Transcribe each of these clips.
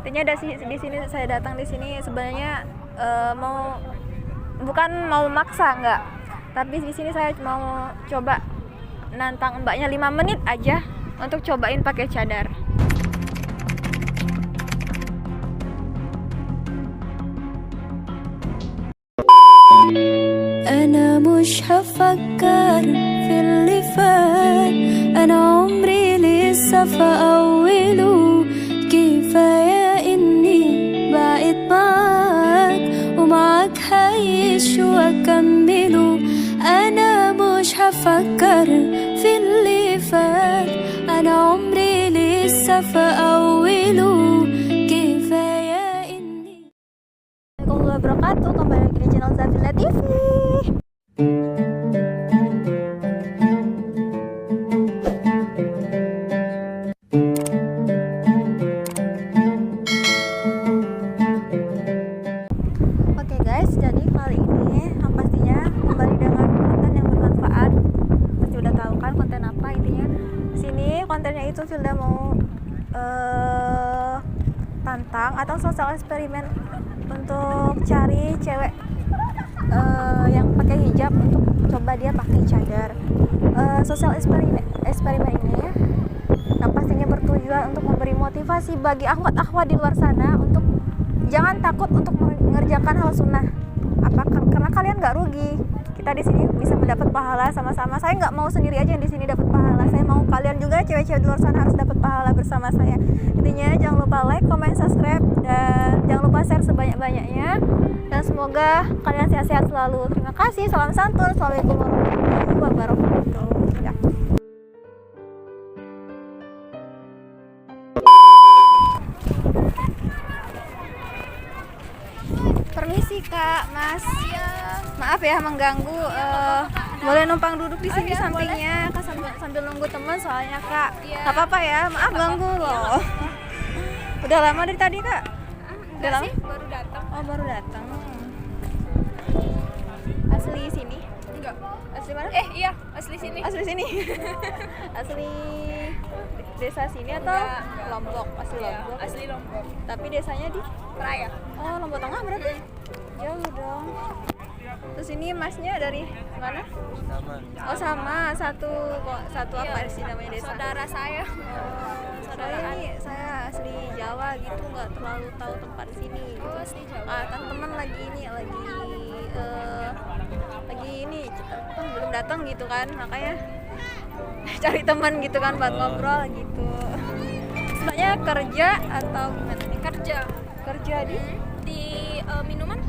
Intinya di sini saya datang di sini sebenarnya bukan mau maksa enggak, tapi di sini saya mau coba nantang mbaknya 5 menit aja untuk cobain pakai cadar. أنا مش هفكر في اللي فات أنا عمري لسه في أوله كفاية إني بقيت معاك ومعاك هعيش وأكمله أنا مش هفكر في اللي فات أنا عمري لسه في أوله كفاية إني. Assalamualaikum warahmatullahi wabarakatuh. Kembali lagi di channel Zafila TV. Oke guys, jadi kali ini yang pastinya kembali dengan konten yang bermanfaat. Pasti udah tahu kan konten apa intinya. Sini kontennya itu Filda mau tantang atau sosial eksperimen untuk cari cewek yang pakai hijab untuk coba dia pakai cadar. Sosial eksperimen ini yang pastinya bertujuan untuk memberi motivasi bagi akhwat-akhwat di luar sana untuk jangan takut untuk mengerjakan hal sunnah. Karena kalian nggak rugi. Kita di sini bisa mendapat pahala sama-sama. Saya nggak mau sendiri aja yang di sini dapat pahala. Saya mau kalian juga cewek-cewek di luar sana harus dapat pahala bersama saya. Intinya jangan lupa like, comment, subscribe, dan jangan lupa share sebanyak-banyaknya. Dan semoga kalian sehat-sehat selalu. Terima kasih. Salam santun. Assalamualaikum warahmatullahi wabarakatuh. Ya. Permisi Kak, Mas. Maaf ya mengganggu. Boleh numpang duduk di sini sampingnya, Kak, sambil nunggu teman soalnya Kak. Gak apa-apa ya, maaf ganggu loh. Udah lama dari tadi Kak? Udah lama? Baru datang. Oh baru datang. Asli sini? Enggak. Asli mana? Iya, asli sini. Asli sini. Asli desa sini atau Enggak. Lombok? Asli Iya, Lombok. asli Lombok. Tapi desanya di Raya. Oh, Lombok Tengah berarti? Jauh dong. Terus ini masnya dari mana? Oh sama, satu apa sih namanya desa? Saudara saya. Saya asli Jawa gitu, nggak terlalu tahu tempat di sini. Gitu. Oh, asli Jawa. Kan teman lagi ini belum datang gitu kan, makanya cari teman gitu kan buat ngobrol gitu. Sebenarnya kerja atau gimana nih? Kerja Di minuman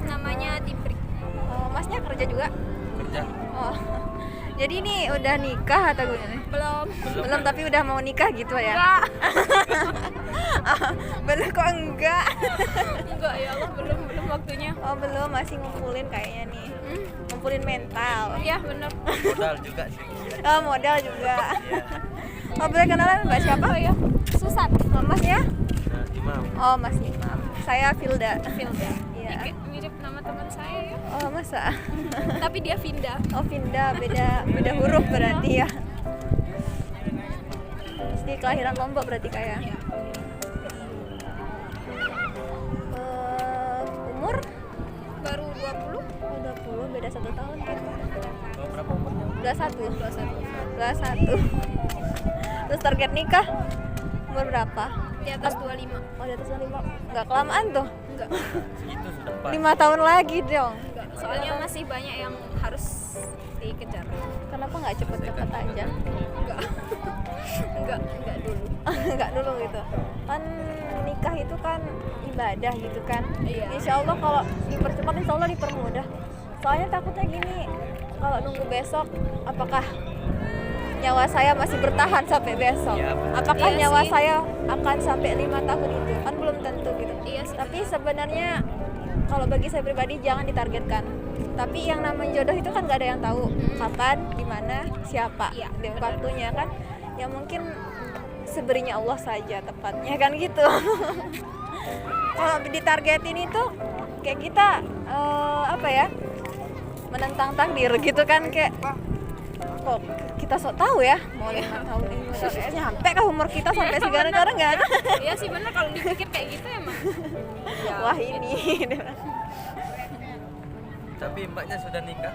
namanya Timbrik. Masnya kerja juga? Kerja. Oh. Jadi ini udah nikah atau gimana? Belum tapi udah mau nikah gitu ya? Enggak. Belum kok enggak? Enggak ya Allah, belum waktunya. Oh belum, masih ngumpulin kayaknya nih. Ngumpulin mental. Iya, benar. Modal juga sih. Oh modal juga. Oh boleh kenalan Mbak siapa? Oh ya, Susat. Oh, Masnya? Imam. Oh Mas Imam. Saya Filda. Iya. Mirip nama teman saya ya. Oh masa? Tapi dia Vinda. Oh Vinda, beda huruf berarti ya. Di kelahiran Lombok berarti kayak. Iya. Umur? Baru 20. Oh 20, beda 1 tahun kan? Kalau berapa umurnya? 21. Terus target nikah umur berapa? Di atas 25. Oh di atas 25. Nggak kelamaan tuh. Enggak. Segitu sudah pas. 5 tahun lagi dong. Enggak. Soalnya masih banyak yang harus dikejar. Kenapa nggak cepet-cepet aja? Enggak dulu. Nggak dulu gitu. Kan nikah itu kan ibadah gitu kan. Iya. Insya Allah kalau dipercepat insya Allah dipermudah. Soalnya takutnya gini, kalau nunggu besok apakah nyawa saya masih bertahan sampai besok? Iya, benar. Apakah Iya nyawa sih. saya akan sampai 5 tahun itu? Kan belum tentu gitu. Iya sih. Tapi sebenarnya kalau bagi saya pribadi jangan ditargetkan. Tapi yang namanya jodoh itu kan gak ada yang tahu kapan, di mana, siapa, Iya, di waktunya kan. Ya mungkin seberinya Allah saja tepatnya kan gitu. Kalau ditargetin itu kayak kita apa ya, menentang takdir gitu kan, kayak kok kita sok tahu ya mau 5 tahun ini nyampe kah umur kita sampai sekarang nggak ada. Iya sih bener kalau dipikir kayak gitu emang. Ya, Wah ini Tapi mbaknya sudah nikah?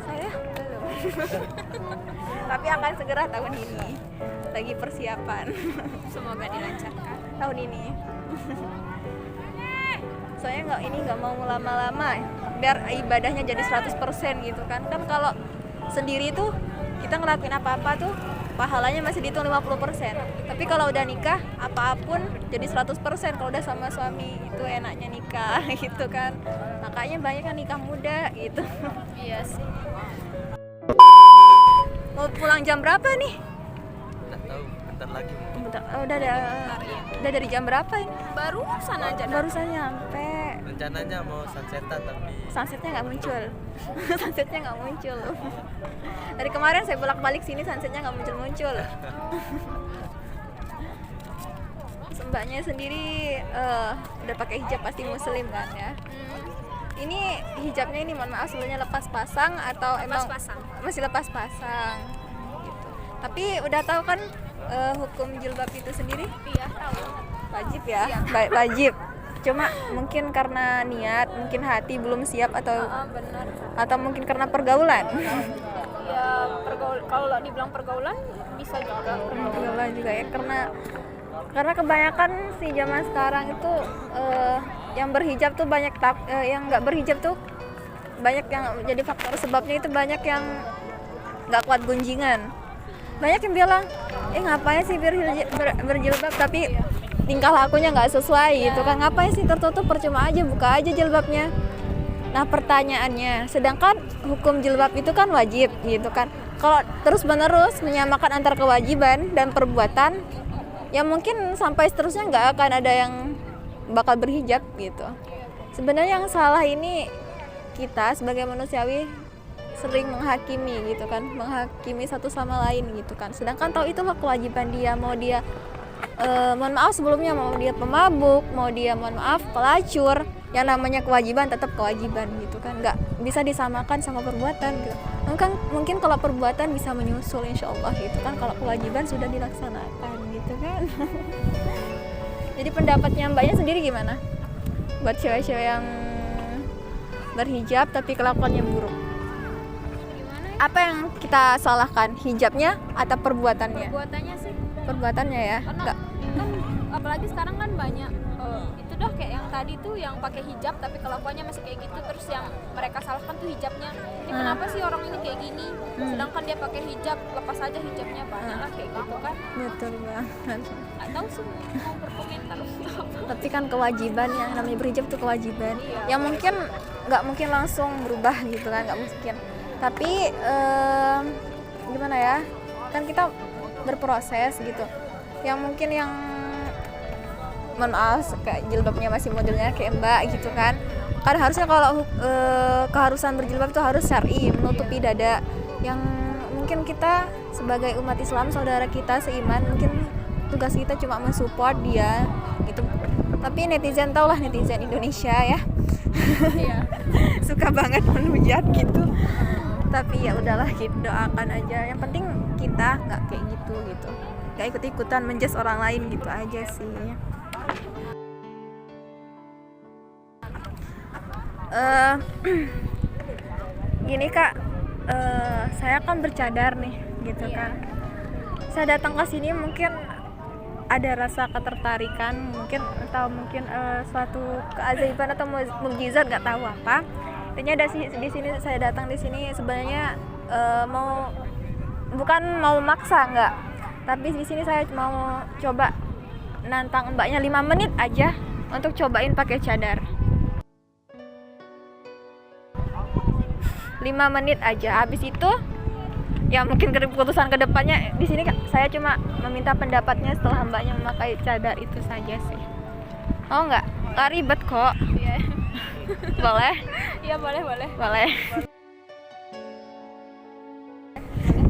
saya belum. Tapi akan segera tahun ini lagi persiapan semoga dilancarkan. tahun ini. Soalnya nggak mau lama-lama biar ibadahnya jadi 100% gitu kan kalau sendiri tuh kita ngelakuin apa-apa tuh pahalanya masih dihitung 50%. Tapi kalau udah nikah apapun jadi 100% kalau udah sama suami itu enaknya nikah gitu kan. Makanya banyak yang nikah muda gitu. Iya sih. Mau pulang jam berapa nih? Nggak tahu, bentar lagi mungkin. Udah dari jam berapa ini? Barusan aja. Barusan nyampe. Rencananya mau sunsetan tapi Sunsetnya nggak muncul. Sunsetnya nggak muncul. Dari kemarin saya bolak-balik sini sunsetnya nggak muncul-muncul. Mbaknya sendiri udah pakai hijab pasti muslim kan ya? Ini hijabnya ini mohon maaf sebelumnya lepas pasang atau emang pasang. masih lepas pasang gitu. Tapi udah tahu kan hukum jilbab itu sendiri? Iya tahu. Wajib ya? Wajib. Cuma mungkin karena niat, mungkin hati belum siap Benar. atau mungkin karena pergaulan. Ya kalau dibilang pergaulan bisa juga. Pergaulan juga ya karena kebanyakan si zaman sekarang itu yang berhijab tuh banyak yang nggak berhijab tuh banyak yang jadi faktor sebabnya itu banyak yang nggak kuat gunjingan. Banyak yang bilang ngapain sih berjilbab tapi tingkah lakunya nggak sesuai gitu kan, ngapain sih tertutup, percuma aja buka aja jilbabnya. Nah pertanyaannya, sedangkan hukum jilbab itu kan wajib gitu kan, kalau terus menerus menyamakan antara kewajiban dan perbuatan ya mungkin sampai seterusnya nggak akan ada yang bakal berhijab gitu. Sebenarnya yang salah ini kita sebagai manusiawi sering menghakimi gitu kan, menghakimi satu sama lain gitu kan, sedangkan tahu itu kewajiban dia, mau dia mohon maaf sebelumnya, mau dia pemabuk, mau dia mohon maaf pelacur, yang namanya kewajiban tetap kewajiban gitu kan, nggak bisa disamakan sama perbuatan gitu. Mungkin kalau perbuatan bisa menyusul insya Allah gitu kan, kalau kewajiban sudah dilaksanakan gitu kan. Jadi pendapatnya mbaknya sendiri gimana buat cewek-cewek yang berhijab tapi kelakuannya buruk? Apa yang kita salahkan, hijabnya atau perbuatannya? Perbuatannya sih. Perbuatannya ya, Karena enggak. kan apalagi sekarang kan banyak itu dah kayak yang tadi tuh yang pakai hijab tapi kelakuannya masih kayak gitu, terus yang mereka salahkan tuh hijabnya. Ini kenapa sih orang ini kayak gini? Sedangkan dia pakai hijab, lepas aja hijabnya, banyak lah kayak gitu kan. Betul banget. Nggak tahu sih mau berkomentar apa. Tapi kan kewajiban, yang namanya berhijab tuh kewajiban. Iya. Yang mungkin nggak mungkin langsung berubah gitu kan, nggak mungkin. Tapi gimana ya? Kan kita berproses gitu. Yang mungkin yang mohon maaf kayak jilbabnya masih modelnya kayak mbak gitu kan. Kan harusnya kalau keharusan berjilbab itu harus syar'i, menutupi dada. Yang mungkin kita sebagai umat Islam, saudara kita seiman, mungkin tugas kita cuma mensupport dia gitu. Tapi netizen tau lah, netizen Indonesia ya. Iya. Suka banget menhujat gitu. Tapi ya udahlah, gitu, doakan aja. Yang penting kita nggak kayak gitu, nggak ikut-ikutan menjudge orang lain gitu aja sih. Gini kak, saya kan bercadar nih, gitu kan. Saya datang ke sini mungkin ada rasa ketertarikan, mungkin suatu keajaiban atau mukjizat, nggak tahu apa. Intinya di sini saya datang di sini sebenarnya bukan mau maksa, nggak, tapi di sini saya mau coba nantang mbaknya 5 menit aja untuk cobain pakai cadar. 5 menit aja, habis itu ya mungkin keputusan kedepannya. Di sini saya cuma meminta pendapatnya setelah mbaknya memakai cadar itu saja sih. Oh nggak ribet kok. Iya. Boleh? Iya boleh. Boleh.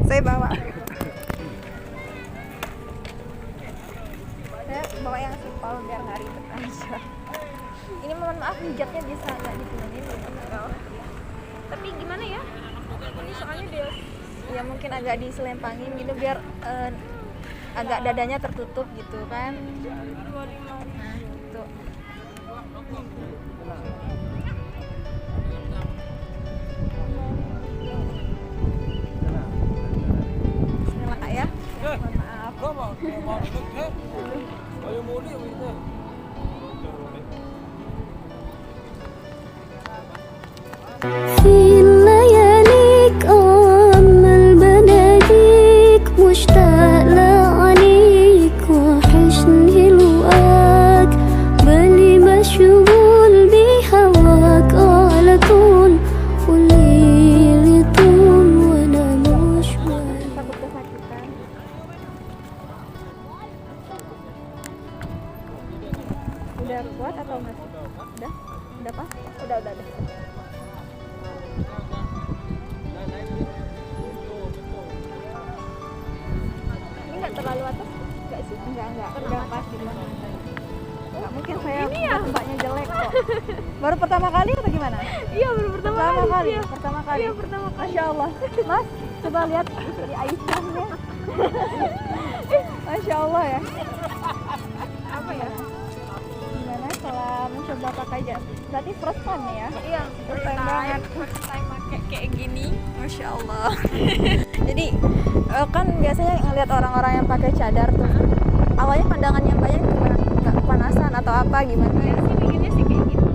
Saya bawa. Saya bawa yang simpel biar nggak ribet aja. Ini mohon maaf hijabnya bisa nggak diturunin? Tapi gimana ya? Ini soalnya dia ya mungkin agak diselempangin gitu biar agak dadanya tertutup gitu kan. Nah gitu. Bismillah Kak ya. Mohon maaf. في لياليك أمل بناديك مشتاق لعنيك وحشني لقاك بالي مشغول بهواك على طول والليل طول وأنا مش معاك. Takut kesakitan. Udah kuat atau masih? Udah? Udah Pak? Udah. Ini nggak terlalu atas? Nggak sih? Enggak. Udah pas di bawah. Nggak mungkin saya mbaknya jelek kok. Baru pertama kali atau gimana? Iya baru pertama kali. Iya. Pertama kali. Iya pertama kali. Masya Allah. Mas, coba lihat istri Aisyahnya. Masya Allah ya. Apa ya? Gimana setelah mencoba pakai jas? Berarti first time ya? Iya First time banget. First time pakai kayak gini. Masya Allah. Jadi kan biasanya ngelihat orang-orang yang pakai cadar tuh, awalnya pandangannya banyak nggak kepanasan atau apa gimana? Saya sih mikirnya sih kayak gitu.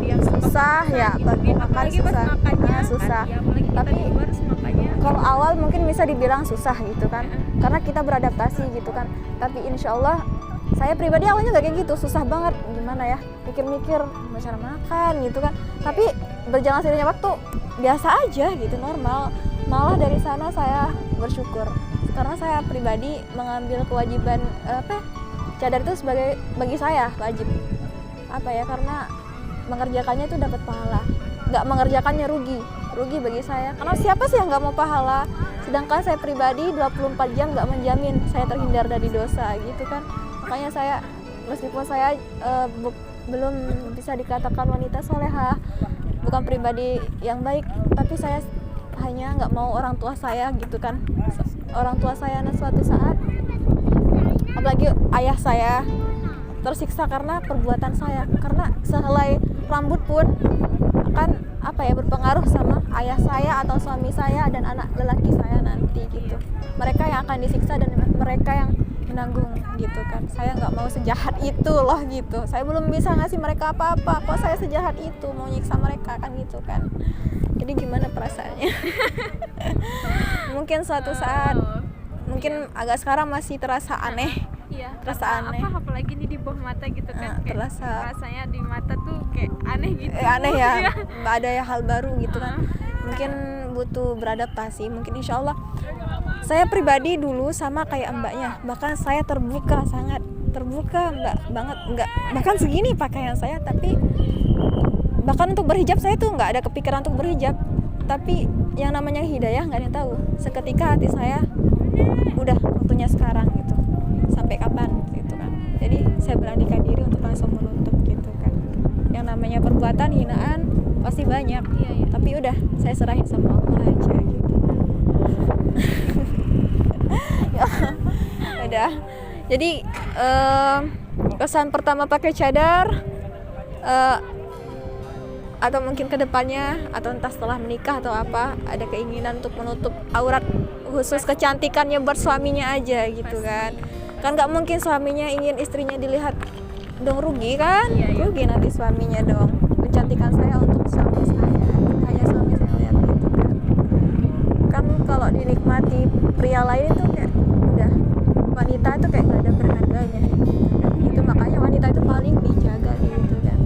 Dia Susah ya, bagi makan apalagi pas susah. makannya Nah, susah. kan, ya, apalagi kita Tapi di luar terus makannya kalau awal mungkin bisa dibilang susah gitu kan, karena kita beradaptasi gitu kan. Tapi insya Allah saya pribadi awalnya nggak kayak gitu, susah banget gimana ya, mikir-mikir cara makan gitu kan. Tapi berjalan seiringnya waktu biasa aja gitu, normal. Malah dari sana saya bersyukur karena saya pribadi mengambil kewajiban cadar itu sebagai bagi saya wajib karena mengerjakannya itu dapat pahala, nggak mengerjakannya rugi bagi saya, karena siapa sih yang nggak mau pahala, sedangkan saya pribadi 24 jam nggak menjamin saya terhindar dari dosa gitu kan. Makanya saya meskipun saya belum bisa dikatakan wanita solehah, bukan pribadi yang baik, tapi saya hanya nggak mau orang tua saya gitu kan, orang tua saya suatu saat, apalagi ayah saya tersiksa karena perbuatan saya, karena sehelai rambut pun akan berpengaruh sama ayah saya atau suami saya dan anak lelaki saya nanti gitu. Mereka yang akan disiksa dan mereka yang menanggung gitu kan. Saya nggak mau sejahat itu loh gitu. Saya belum bisa ngasih mereka apa-apa, kok saya sejahat itu mau nyiksa mereka kan gitu kan. Jadi gimana perasaannya? Mungkin suatu saat, mungkin agak sekarang masih terasa aneh. iya Terasa aneh. apalagi ini di bawah mata gitu kan, kayak terasa rasanya di mata tuh kayak aneh gitu. aneh ya, Iya. nggak ada ya hal baru gitu kan. Mungkin butuh beradaptasi. Mungkin insya Allah saya pribadi dulu sama kayak mbaknya, bahkan saya terbuka, sangat terbuka, nggak bahkan segini pakaian saya, tapi bahkan untuk berhijab saya tuh nggak ada kepikiran untuk berhijab. Tapi yang namanya hidayah nggak ada yang tahu, seketika hati saya udah waktunya sekarang gitu, sampai kapan gitu kan. Jadi saya beranikan diri untuk langsung menutup gitu kan. Yang namanya perbuatan hinaan pasti banyak, Iya. tapi udah saya serahin sama Allah aja gitu. Ya, udah. Jadi kesan pertama pakai cadar, atau mungkin kedepannya atau entah setelah menikah atau apa, ada keinginan untuk menutup aurat khusus kecantikannya buat suaminya aja gitu kan. Kan nggak mungkin suaminya ingin istrinya dilihat dong, rugi kan. Iya. Rugi nanti suaminya dong. Kecantikan saya untuk suami saya, hanya suami saya lihat gitu kan. Kalau dinikmati pria lain itu kayak udah, wanita itu kayak gak ada berharganya gitu. Makanya wanita itu paling dijaga gitu kan.